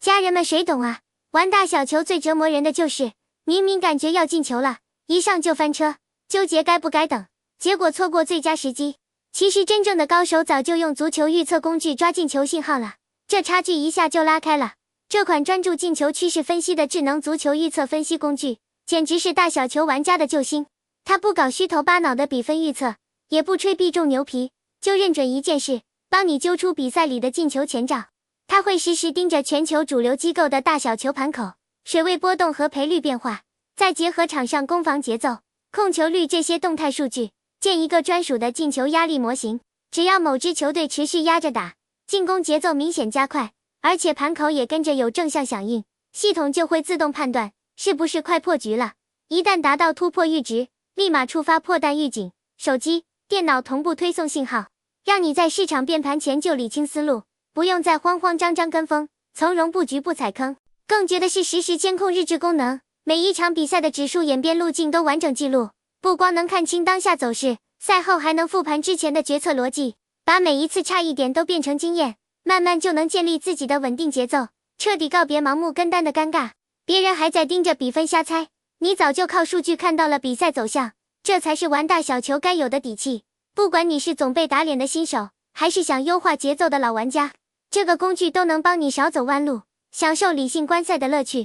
家人们谁懂啊？玩大小球最折磨人的就是，明明感觉要进球了，一上就翻车，纠结该不该等，结果错过最佳时机。其实真正的高手早就用足球预测工具抓进球信号了，这差距一下就拉开了。这款专注进球趋势分析的智能足球预测分析工具，简直是大小球玩家的救星。它不搞虚头巴脑的比分预测，也不吹必中牛皮，就认准一件事，帮你揪出比赛里的进球前兆。它会实时盯着全球主流机构的大小球盘口、水位波动和赔率变化，再结合场上攻防节奏、控球率这些动态数据，建一个专属的进球压力模型。只要某支球队持续压着打，进攻节奏明显加快，而且盘口也跟着有正向响应，系统就会自动判断是不是快破局了。一旦达到突破阈值，立马触发破蛋预警，手机、电脑同步推送信号，让你在市场变盘前就理清思路，不用再慌慌张张跟风，从容布局不踩坑。更绝的是实时监控日志功能，每一场比赛的指数演变路径都完整记录，不光能看清当下走势，赛后还能复盘之前的决策逻辑，把每一次差一点都变成经验，慢慢就能建立自己的稳定节奏，彻底告别盲目跟单的尴尬。别人还在盯着比分瞎猜，你早就靠数据看到了比赛走向，这才是玩大小球该有的底气。不管你是总被打脸的新手，还是想优化节奏的老玩家，这个工具都能帮你少走弯路，享受理性观赛的乐趣。